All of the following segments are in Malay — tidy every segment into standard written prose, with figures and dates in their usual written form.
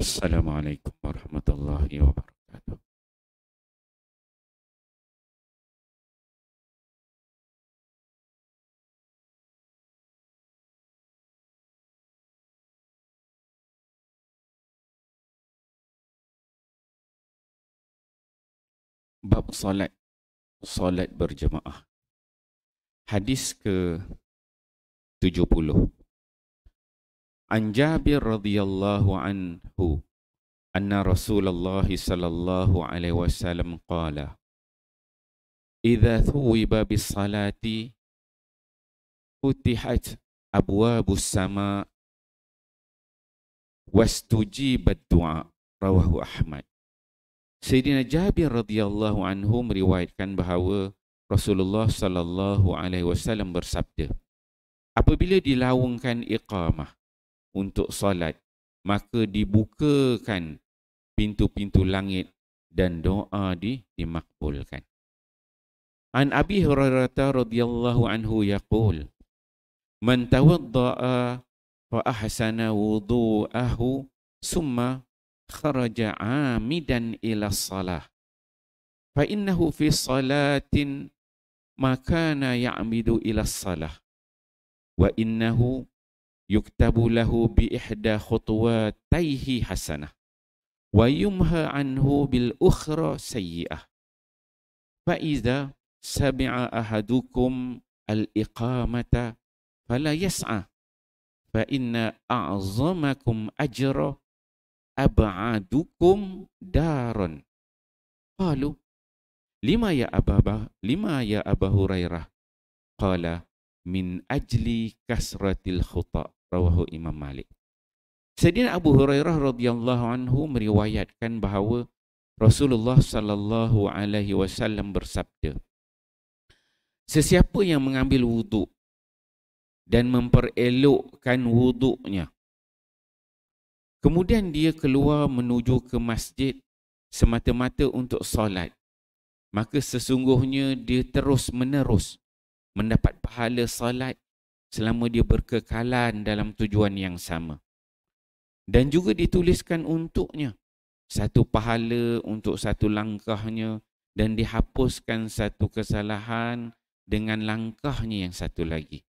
Assalamualaikum warahmatullahi wabarakatuh. Bab solat berjemaah. Hadis ke-70. An Jabir radhiyallahu anhu anna Rasulullah sallallahu alaihi wasallam qala idza thuwiba bis salati futihat abwabus sama wastujibat du'a. Rawahu Ahmad. Sayyidina Jabir radhiyallahu anhu meriwayatkan bahawa Rasulullah sallallahu alaihi wasallam bersabda, apabila dilaungkan iqamah untuk solat, maka dibukakan pintu-pintu langit dan doa dimakbulkan. An Abi Hurairah radhiyallahu anhu yaqul, man tawadda'a fa ahsana wudu'ahu summa kharaja 'amidan ila shalah fa innahu fi salatin ma kana ya'midu ila shalah wa innahu yuktabu lahu bi ihda khutuwataihi hasanah wa yumha anhu bil ukhra sayyi'ah fa idza sami'a ahadukum al iqamata fala yas'a fa inna a'zamakum ajra ab'adukum daron. Qalu lima ya Aba Hurairah? Qala min ajli kasratil khuta. Rawahu Imam Malik. Sayyidina Abu Hurairah radhiyallahu anhu meriwayatkan bahawa Rasulullah sallallahu alaihi wasallam bersabda, sesiapa yang mengambil wuduk dan memperelokkan wuduknya, kemudian dia keluar menuju ke masjid semata-mata untuk solat, maka sesungguhnya dia terus-menerus mendapat pahala solat selama dia berkekalan dalam tujuan yang sama. Dan juga dituliskan untuknya satu pahala untuk satu langkahnya dan dihapuskan satu kesalahan dengan langkahnya yang satu lagi.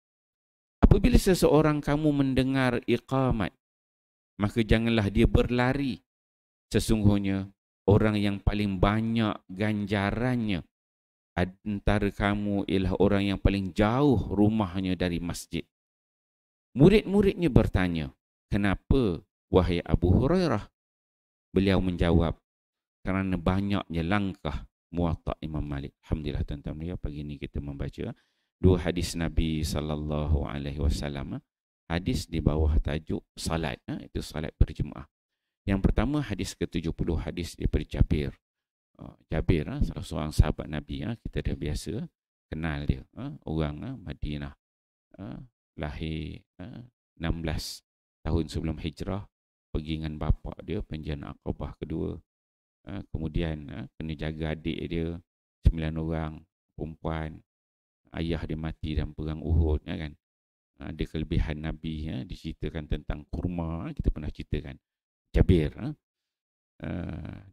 Apabila seseorang kamu mendengar iqamat, maka janganlah dia berlari. Sesungguhnya orang yang paling banyak ganjarannya antara kamu ialah orang yang paling jauh rumahnya dari masjid. Murid-muridnya bertanya, kenapa wahai Abu Hurairah? Beliau menjawab, kerana banyaknya langkah Muwatta Imam Malik. Alhamdulillah tuan-tuan beliau, pagi ini kita membaca dua hadis Nabi sallallahu alaihi wasallam. Hadis di bawah tajuk salat, itu salat berjemaah. Yang pertama hadis ke-70, hadis daripada Jabir. Jabir, salah seorang sahabat Nabi, kita dah biasa kenal dia, orang Madinah, lahir 16 tahun sebelum hijrah, pergi dengan bapa dia penjian Aqabah kedua, kemudian kena jaga adik dia 9 orang perempuan, ayah dia mati dalam perang Uhud, kan. Ada kelebihan Nabi, diceritakan tentang kurma, kita pernah ceritakan. Jabir,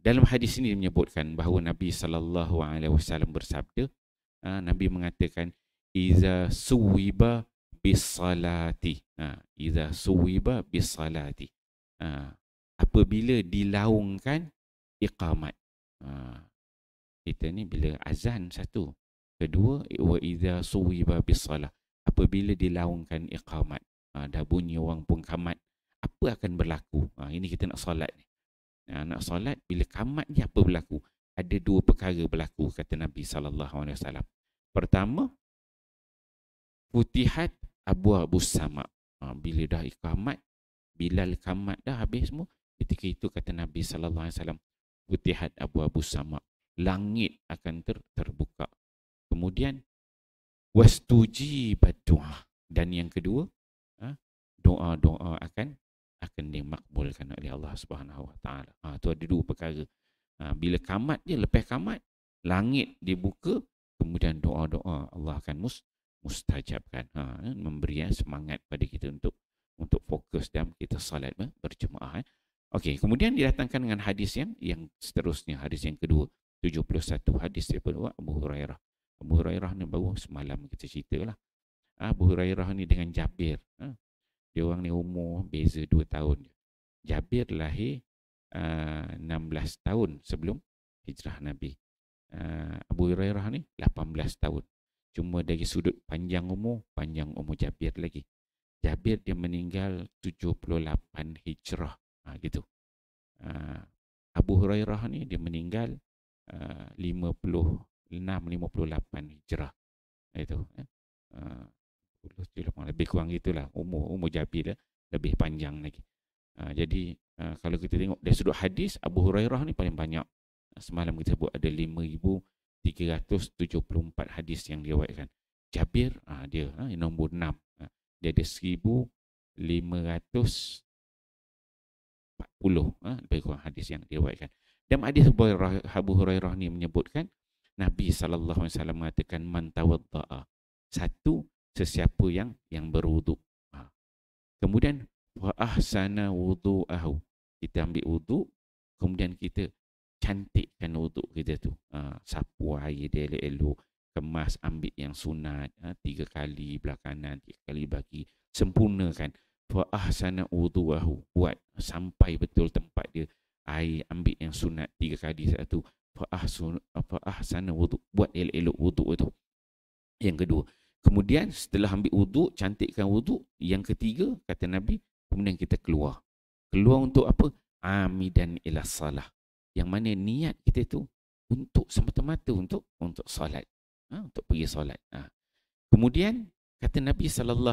dalam hadis ini menyebutkan bahawa Nabi sallallahu alaihi wasallam bersabda, Nabi mengatakan iza suwiba bis salati, iza suwiba bis salati, apabila dilaungkan iqamat. Kita ni bila azan satu, kedua wa iza suwiba bis salah, apabila dilaungkan iqamat, dah bunyi orang pun kamat, apa akan berlaku? Ini kita nak solat ni. Nak solat, bila kamat ni apa berlaku? Ada dua perkara berlaku, kata Nabi SAW. Pertama, futihat abwabus sama. Bila dah iqamat, Bilal kamat dah habis semua, ketika itu kata Nabi SAW, futihat abwabus sama. Langit akan terbuka. Kemudian, wastujibat du'a. Dan yang kedua, doa-doa akan dimakbulkan oleh Allah Subhanahu Wa Taala. Tu ada dua perkara. Bila kamat dia, lepas kamat, langit dibuka, kemudian doa-doa Allah akan mustajabkan. Memberi semangat pada kita untuk fokus dalam kita salat berjemaah. Okey, kemudian didatangkan dengan hadis yang seterusnya, hadis yang kedua, 71 hadis daripada Abu Hurairah. Abu Hurairah ni baru semalam kita ceritalah. Abu Hurairah ni dengan Jabir. Dia orang ni umur beza 2 tahun. Jabir lahir 16 tahun sebelum hijrah Nabi. Abu Hurairah ni 18 tahun. Cuma dari sudut panjang umur Jabir lagi. Jabir dia meninggal 78 hijrah. Gitu. Abu Hurairah ni dia meninggal 56-58 hijrah. Itu. Lebih kurang gitulah. Umur Jabir lebih panjang lagi. Jadi kalau kita tengok dari sudut hadis, Abu Hurairah ni paling banyak. Semalam kita sebut ada 5,374 hadis yang diriwayatkan. Jabir dia nombor 6. Dia ada 1,540 lebih kurang hadis yang diriwayatkan. Dalam hadis Abu Hurairah ni menyebutkan Nabi SAW mengatakan man tawadda'a, satu, sesiapa yang berwuduk. Kemudian wa ahsana wudu'ahu, kita ambil wuduk, kemudian kita cantikkan wuduk kita tu. Sapu air dia elok-elok, kemas, ambil yang sunat 3 kali belah kanan, 3 kali bagi, sempurnakan. Wa ahsana wudu'ahu, buat sampai betul tempat dia. Air ambil yang sunat 3 kali satu. Fa ahsana wudu', buat elok-elok wuduk itu. Yang kedua. Kemudian setelah ambil wuduk, cantikkan wuduk. Yang ketiga, kata Nabi, kemudian kita keluar. Keluar untuk apa? Amidan ila salah. Yang mana niat kita tu untuk semata-mata untuk solat. Untuk pergi solat. Kemudian kata Nabi SAW,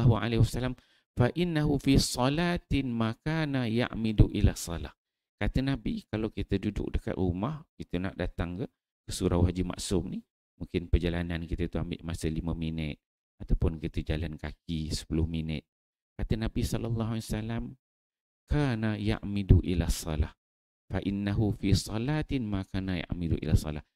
fa innahu fi salatin makana ya'midu ila salah. Kata Nabi, kalau kita duduk dekat rumah, kita nak datang ke Surau Haji Maksum ni, mungkin perjalanan kita tu ambil masa 5 minit ataupun kita jalan kaki 10 minit. Kata Nabi SAW, kana ya'midu ila salah. Fa innahu fi salatin makana ya'midu ila salah.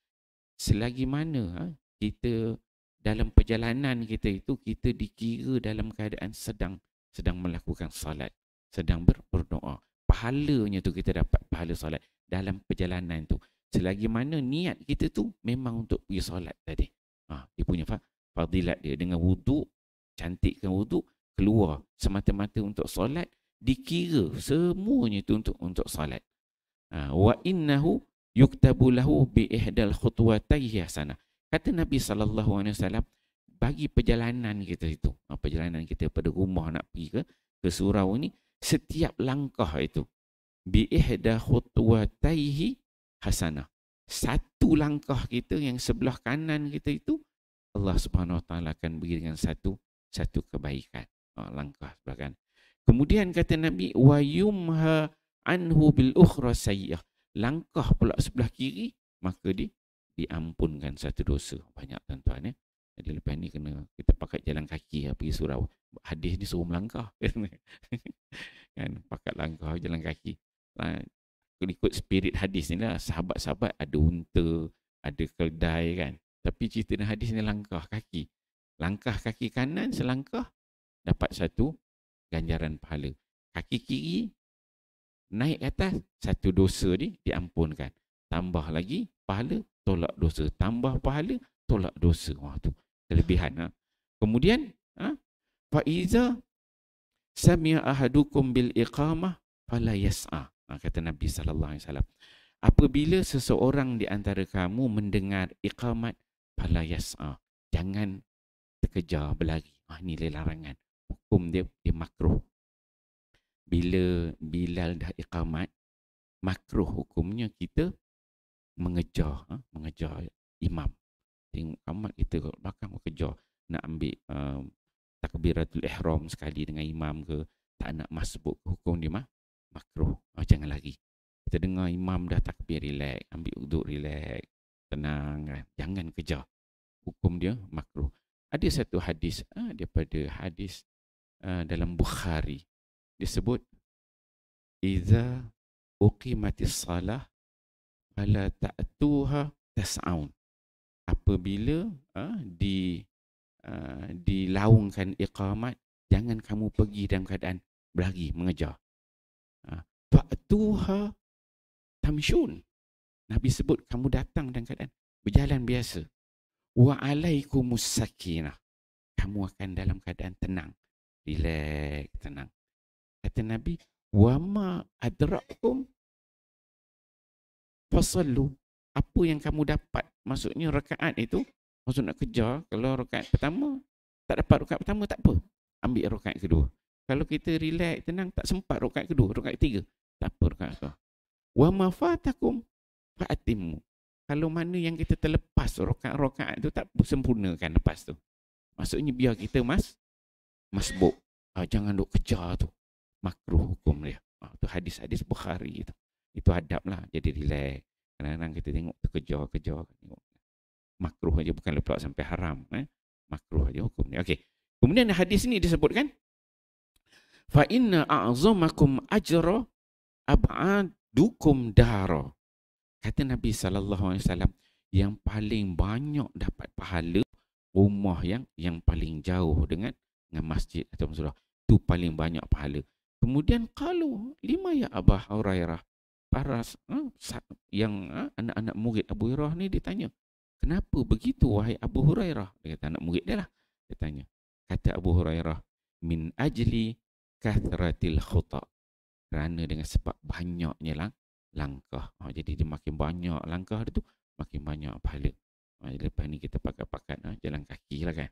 Selagi mana kita dalam perjalanan kita itu, kita dikira dalam keadaan sedang melakukan salat, sedang berdoa. Pahalanya tu kita dapat pahala solat dalam perjalanan tu. Selagi mana niat kita tu memang untuk pergi solat tadi. Dia punya fadilat dia dengan wuduk, cantikkan wuduk, keluar semata-mata untuk solat, dikira semuanya tu untuk solat. Wa innahu yuktabu lahu bi ihdal khutwatayhi hasanah. Kata Nabi SAW, bagi perjalanan kita itu, perjalanan kita pada rumah nak pergi ke surau ni, setiap langkah itu bi ihda khutwataihi hasanah. Satu langkah kita yang sebelah kanan kita itu, Allah Subhanahu Wa Taala akan beri dengan satu kebaikan. Langkah sebelah kanan. Kemudian kata Nabi, wa yumha anhu bil ukhra sayyi'ah. Langkah pula sebelah kiri, maka diampunkan satu dosa. Banyak tuan-tuan. Jadi lepas ni kita pakai jalan kaki pergi surau. Hadis ni suruh melangkah. Kan, pakai langkah jalan kaki. Ikut spirit hadis ni lah. Sahabat-sahabat ada unta, ada keldai kan. Tapi cerita dalam hadis ni langkah kaki. Langkah kaki kanan selangkah, dapat satu ganjaran pahala. Kaki kiri naik ke atas, satu dosa diampunkan. Tambah lagi pahala, tolak dosa. Tambah pahala, tolak dosa. Tu kelebihan. Kemudian fa iza sami'a ahadukum bil iqamah fala yas'a. Kata Nabi SAW, apabila seseorang di antara kamu mendengar iqamat, fala yas'a, jangan terkejar berlari. Ini larangan. Hukum dia makruh. Bila Bilal dah iqamat, makruh hukumnya kita mengejar imam. Tengok iqamat, kita kat belakang kejar, nak ambil takbiratul ihram sekali dengan imam ke, tak nak masbuk, hukum dia makruh. Jangan lari. Kita dengar imam dah takbir, relax, ambil wuduk, relax, tenang kan. Jangan kejar. Hukum dia makruh. Ada satu hadis daripada hadis dalam Bukhari, disebut iza uqimatis salah fala ta'tuha tas'aun. Apabila dilaungkan iqamat, jangan kamu pergi dalam keadaan berlari mengejar. atuha tamshun. Nabi sebut kamu datang dalam keadaan berjalan biasa. Wa alaikumus sakinah. Kamu akan dalam keadaan tenang. Relax, tenang. Kata Nabi, wa ma adrakum fasallu. Apa yang kamu dapat? Maksudnya rakaat itu, maksud nak kejar, kalau rakaat pertama, tak dapat rakaat pertama, tak apa. Ambil rakaat kedua. Kalau kita relax, tenang, tak sempat rakaat kedua, rakaat ketiga, tak apa rakaat kedua. Wa ma fatakum fa'atimmu. Kalau mana yang kita terlepas rakaat-rakaat tu, tak sempurnakan lepas tu. Maksudnya biar kita masbuk. Jangan duk kejar tu. Makruh hukum dia. Tu hadis-hadis Bukhari tu. Itu adab lah. Jadi relax. Kadang-kadang kita tengok kejar. Makruh aja, bukan lepas sampai haram. Makruh aja hukum dia. Okey. Kemudian hadis ni disebutkan, fa inna a'zamakum ajra ab'adukum dara. Kata Nabi SAW, yang paling banyak dapat pahala rumah yang paling jauh dengan masjid atau musola. Itu paling banyak pahala. Kemudian kalau lima ya Abu Hurairah, para yang anak-anak murid Abu Hurairah ni ditanya, kenapa begitu wahai Abu Hurairah? Dia kata anak murid dia lah. Dia tanya. Kata Abu Hurairah, min ajli kathratil khuta. Kerana dengan sebab banyaknya langkah. Jadi dia makin banyak langkah dia tu, makin banyak pahala. Lepas ni kita pakat-pakat jalan kaki lah kan.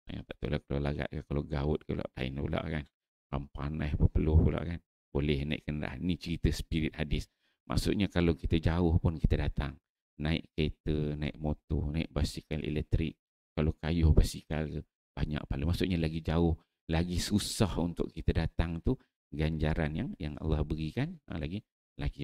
Tak tahu lah kalau larat ke, kalau gaut ke lain pula kan. Panas berpeluh pula kan. Boleh naik kenderaan. Ni cerita spirit hadis. Maksudnya kalau kita jauh pun kita datang. Naik kereta, naik motor, naik basikal elektrik. Kalau kayuh basikal ke, banyak pahala. Maksudnya lagi jauh, lagi susah untuk kita datang tu, ganjaran yang Allah berikan lagi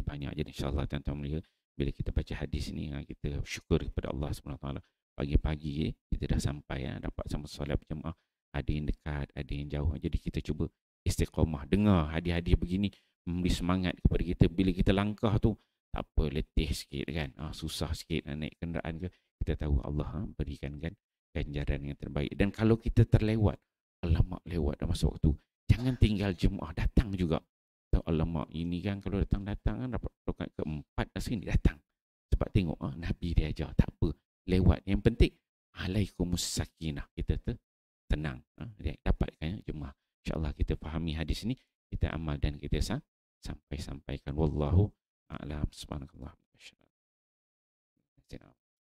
banyak. Jadi insyaAllah tuan-tuan, bila kita baca hadis ni, kita syukur kepada Allah SWT. Pagi-pagi kita dah sampai, dapat sama solat berjemaah. Ada yang dekat, ada yang jauh. Jadi kita cuba istiqamah, dengar hadis-hadis begini, memberi semangat kepada kita. Bila kita langkah tu, tak apa, letih sikit kan, susah sikit naik kenderaan ke, kita tahu Allah berikan kan ganjaran yang terbaik. Dan kalau kita terlewat, alamak lewat dah masa waktu, jangan tinggal jemaah, datang juga. Tahu alamak ini kan, kalau datang kan dapat rakaat keempat dah sini datang. Sebab tengok Nabi dia ajar, tak apa, lewat. Yang penting alaikumus sakinah, kita tenang. Dia dapatkan jemaah. InsyaAllah kita fahami hadis ni, kita amal dan kita sampaikan. Wallahu a'lam. Subhanallah.